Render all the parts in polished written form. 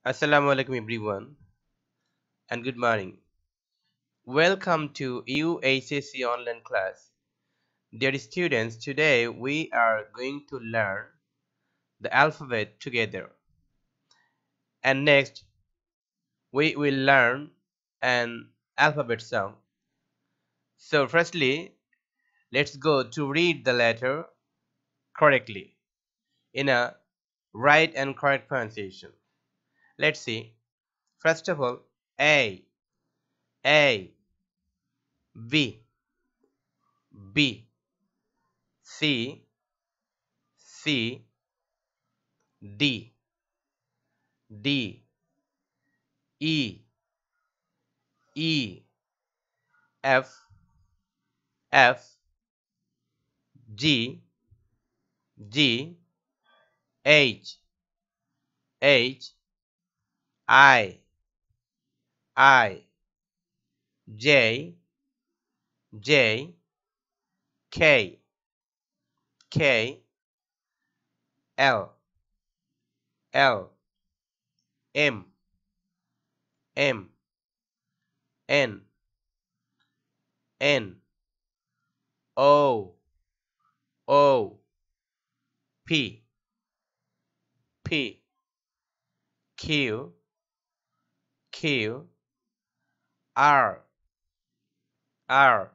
Assalamu alaikum everyone and good morning. Welcome to UHSC online class. Dear students, today we are going to learn the alphabet together. And next we will learn an alphabet song. So firstly, let's go to read the letter correctly in a right and correct pronunciation. Let's see. First of all, A, B, B, C, C, D, D, E, E, F, F, G, G, H, H, I, J, J, K, K, L, L, M, M, N, N, O, O, P, P, Q, Q, R, R,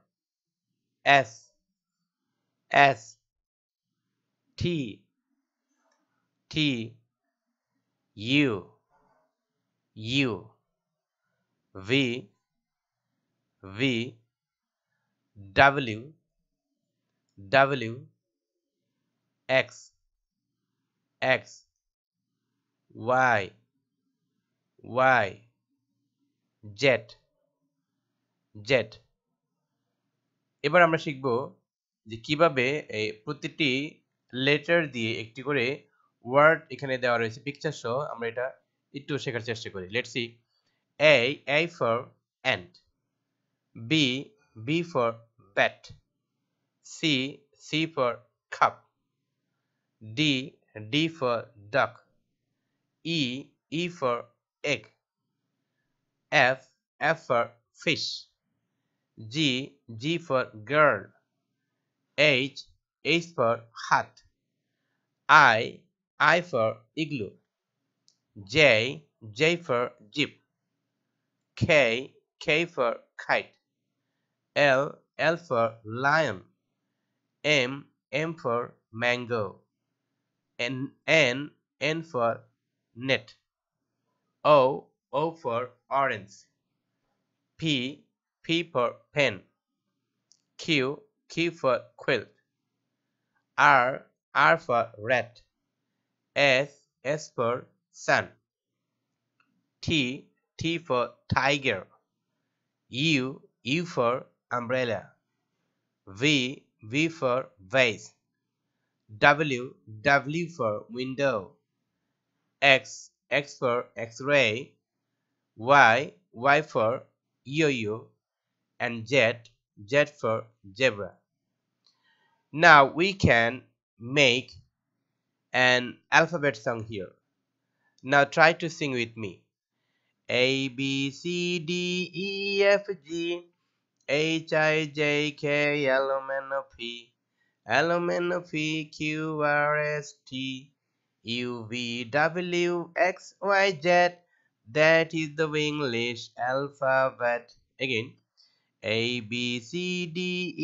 S, S, T, T, U, U, V, V, W, W, X, X, Y, Y, Z, Z। এবার আমরা শিখব যে কিভাবে এই প্রতিটি letter দিয়ে একটি করে ওয়ার্ড এখানে দেওয়া রয়েছে পিকচার সহ আমরা এটা একটু শেখার চেষ্টা করি। Let's see. A for ant, B for bat, C for cup, D for duck, E for egg, F for fish, G for girl, H for hat, I for igloo, J for jeep, K for kite, L for lion, M for mango, N for net, O for orange, P for pen, Q for quilt, R for rat, S for sun, T for tiger, U for umbrella, V for vase, W for window, X for X-ray, Y for yo-yo, and Z for zebra. Now we can make an alphabet song here. Now try to sing with me. A B C D E F G H I J K L M N O P Q R S T U V W X Y Z. That is the English alphabet. Again. A B C D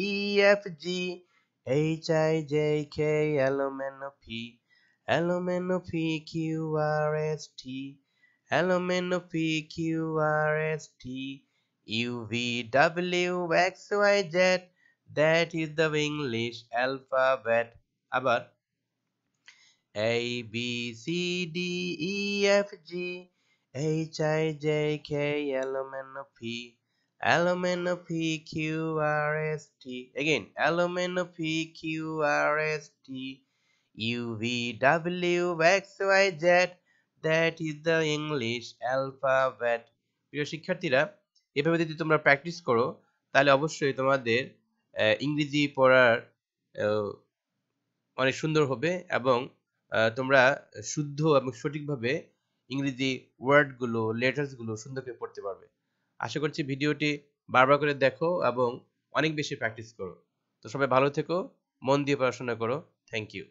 E F G H I J K L M N O P Q R S T L M N O P Q R S T U V W X Y Z. That is the English alphabet. আবার A B C D E F G H I J K L M N O P Q R S T. Again, L M N O P Q R S T U V W X Y Z. That is the English alphabet. প্রিয় শিক্ষার্থীরা, এভাবে যদি তোমরা practice করো তাহলে অবশ্যই তোমাদের ইংরেজি পড়ার অনেক সুন্দর হবে এবং তোমরা শুদ্ধ এবং সঠিকভাবে ইংরেজি ওয়ার্ডগুলো, লেটার্সগুলো সুন্দর করে পড়তে পারবে। আশা করছি ভিডিওটি বারবার করে দেখো এবং অনেক বেশি প্র্যাকটিস করো। তো সবাই ভালো থেকো, মন দিয়ে পড়াশোনা করো। Thank you.